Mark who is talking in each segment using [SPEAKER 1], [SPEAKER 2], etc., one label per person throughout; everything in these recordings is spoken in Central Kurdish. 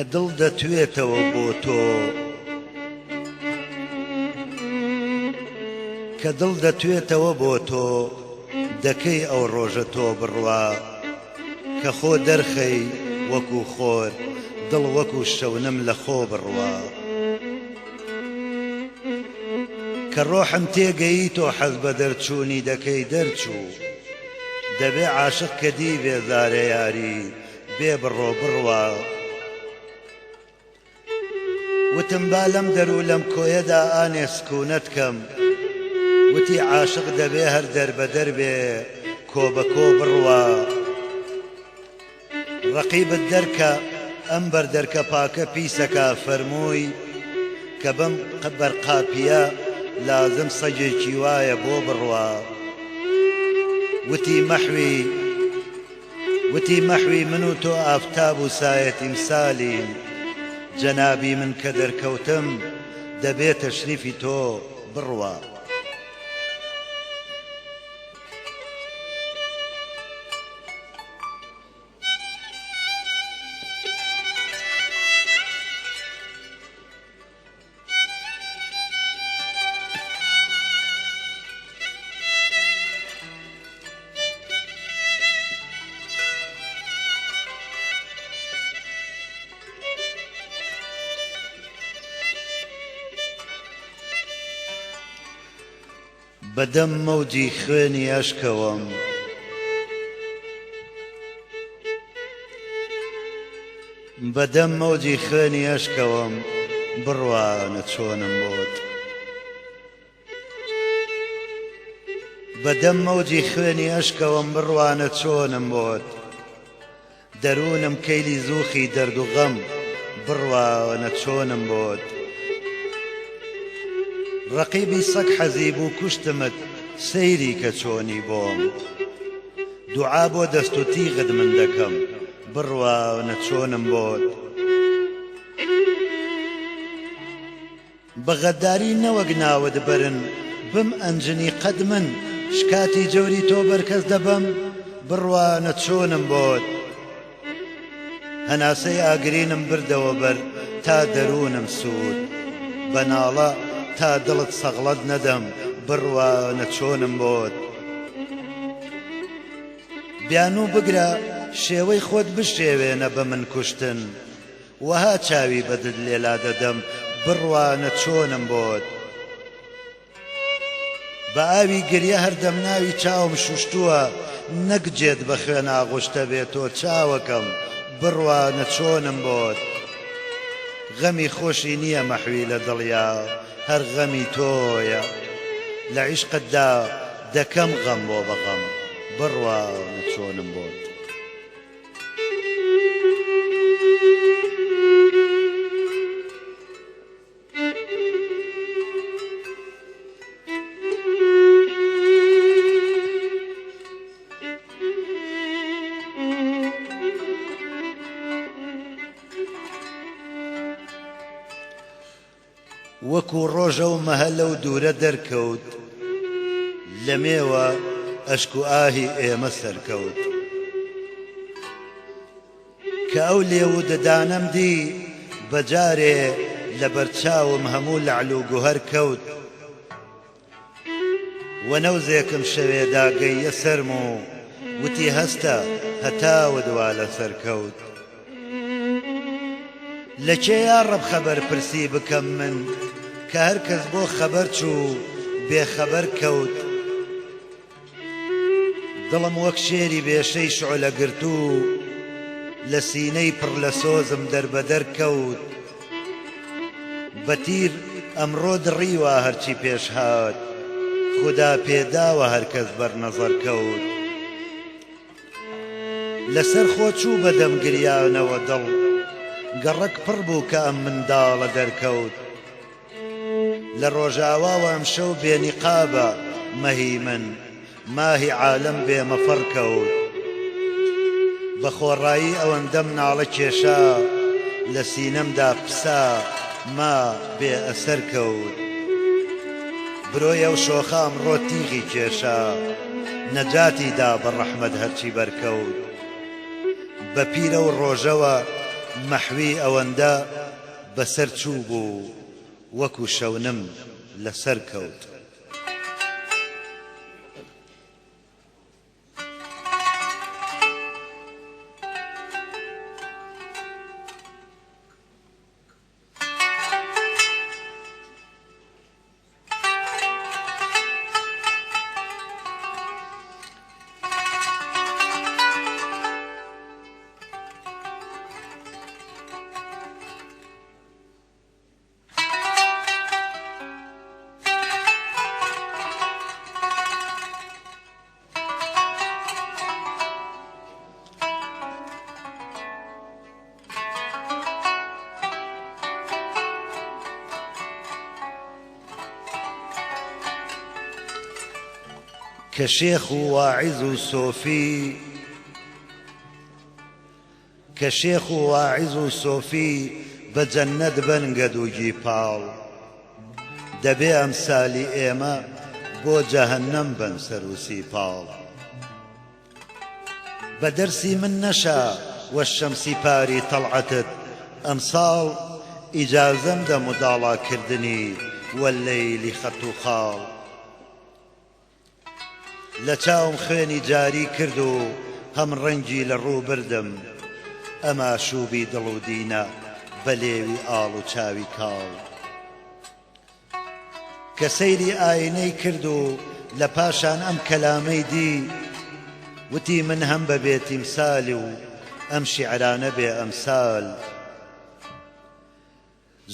[SPEAKER 1] کە دڵ دەتوێتەوە بۆ تۆ کە دڵ دەتوێتەوە بۆ تۆ دەکەی ئەو ڕۆژە تۆ بڕوا کە خۆ دەرخەی وەکو خۆر دڵ وەکو شەونم لە خۆ بڕوا کە ڕۆحم تێگەیی تۆ حەز بە دەرچوونی دەکەی دەرچوو دەبێ عاشق کە دی بێزارە یاری بێ بڕۆ بڕوا وتم با لەم دەرو لەم کۆیەدا ئانێ سکوونەت کەم وتی عاشق دەبێ هەر دەربەدەر بێ کۆ بە کۆ بڕوا ڕەقیبت دەرکە ئەم بەردەرکە پاکە پیسەکە فەرمووی کە بەم بەرقاپیە لازم سەگێکی وایە بۆ بڕوا وتی مەحوی من و تۆ ئافتاب و سایەتی مسالین جەنابی من کە دەرکەوتم دەبێت تەشریفی تۆ بڕوا بەدەم مەوجی خوێنی ئەشکەوەم بەدەم مەوجی خوێنی ئەشکەوەم بڕوانە چۆنم بۆت بەدەم مەوجی خوێنی ئەشکەوەم بڕوانە چۆنم بۆت دەروونم کەیلی زووخی دەرد و غەم بڕوانە چۆنم بۆت ڕەقیبی سەگ حەزی بوو کوشتمت سەیری کە چۆنی بۆم دوعا بۆ دەست و تیغت من دەکەم بڕوانە چۆنم بۆت بە غەداری نەوەک ناوت بەرن بم ئەنجنی قەد من شکاتی جەوری تۆ بەرکەس دەبەم بڕوانە چۆنم بۆت هەناسەی ئاگرینم بردەوە بەر تا دەروونم سوود بەناڵە تا دڵت سەغڵەت نەدەم بڕوانە چۆنم بۆت بیان و بگرە شێوەی خۆت بشێوێنە بە من کوشتن وەها چاوی بەدت لێلا دەدەم بڕوانە چۆنم بۆت بە ئاوی گریە هەردەم ناوی چاوم شوشتووە نەک جێت بە خوێن ئاغوشتە بێتۆ چاوەکەم بڕوانە چۆنم بۆت غەمی خۆشی نییە مەحوی لە دڵیا هەر غەمی تۆیە لە عیشقتدا دەکەم غەم بۆ بەغەم بڕوانە چۆنم بۆت وەکو ڕۆژە و مەهە لەو دوورە دەرکەوت لە مێوە ئەشک و ئاهی ئێمە سەرکەوت کە ئەو لێو دەدانەم دی بەجارێ لە بەرچاوم هەموو لەعل و گوهەر کەوت وەنەوزێکم شەوێدا گەیە سەرم و وتی هەستە هەتاوە دوا لەسەر کەوت لە کێ یا ڕەب خەبەر پرسی بکەم من کە هەر کەس بۆ خەبەر چوو بێخەبەر کەوت دڵم وەک شێری بێشەی شعلە گرتوو لە سینەی پڕ لە سۆزم دەربەدەر کەوت بەتیر ئەمڕۆ دڕیوە هەرچی پێش هات خدا پێداوە هەر کەس بەرنەزەر کەوت لەسەر خۆ چوو بەدەم گریانەوە دڵ گەڕەک پڕ بوو کە ئەم منداڵە دەرکەوت لە ڕۆژاواوە ئەمشەو بێنیقابە مەهی من ماهی عالەم بێمەفەڕ کەوت بە خۆڕایی ئەوەندەم ناڵە کێشا لە سینەمدا پسا ما بێ ئەسەر کەوت برۆیە و شۆخە ئەمڕۆ تیغی کێشا نەجاتی دا بە ڕەحمەت هەرچی بەرکەوت بە پیرە و ڕۆژەوە مەحوی ئەوەندە بەسەر چوو بوو وەکو شەونم لەسەر کەوت. كشيخ واعظ صوفي كشيخ واعظ صوفي بجند بنقدو جيبال دبي أمثالي إيما بو جهنم بن سروسي بال بدرسي من نشا والشمس باري طلعتت أمصال إجازم دا مدالا كردني والليل خطو خال لچاوم خوێنی جاری کرد و هەم ڕەنگی لە ڕوو بردم ئەما شووبی دڵ و دینە بە لێوی ئاڵ و چاوی کاڵ کە سەیری ئاینەی کرد و لە پاشان ئەم کەلامەی دی وتی من هەم بەبێ تیمسالی و ئەم شیعرانە بێ ئەمسال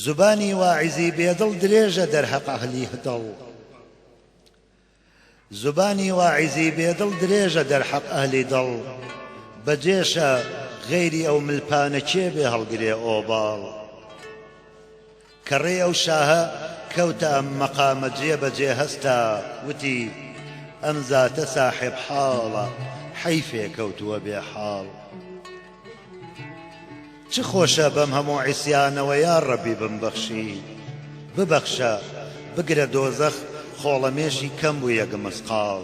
[SPEAKER 1] زوبانی واعیزی بێدڵ درێژە دەرهەق ئەهلی هەدڵ زبانی واعزی بێدڵ درێژە دەرحەق ئەهلی دڵ بەجێشە غەیری ئەو ملپانە کێ بێ هەڵگرێ ئۆباڵ کە ڕێ ئەو شاهە کەوتە ئەم مەقامە جێبەجێ هەستا وتی ئەم زاتە ساحب حاڵە حەیفێ کەوتووە بێ حاڵ چ خۆشە بەم هەموو عیسیانەوە یا ڕەبی بمبەخشی ببەخشە بگرە دۆزەخ خۆڵەمێشی کەم بوو یەک مسقاڵ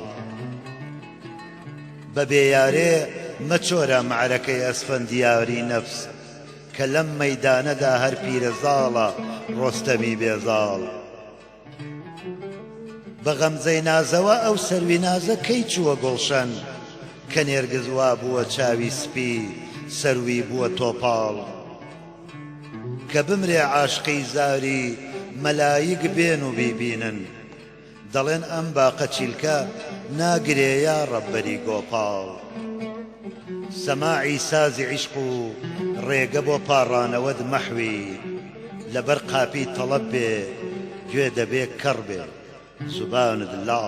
[SPEAKER 1] بە بێیارێ مەچۆرە معرەکەی ئەسفەندیاری نەفس کە لەم مەیدانەدا هەر پیرەزاڵە ڕۆستەمی بێزاڵ بە غەمزەی نازەوە ئەو سەروی نازە کەی چووە گۆڵشەن کە نێرگز وا بووە چاوی سپی سەروی بووە تۆپاڵ کە بمرێ عاشقی زاری مەلایک بێن و بیبینن دەڵێن ئەم باقە چیلکە ناگرێ یا ڕەبەری گۆپاڵ سەماعی سازی عیشق و ڕێگە بۆ پاڕانەوەت مەحوی لەبەر قاپی تەڵەب بێ گوێ دەبێ کەڕ بێ سوبحان الله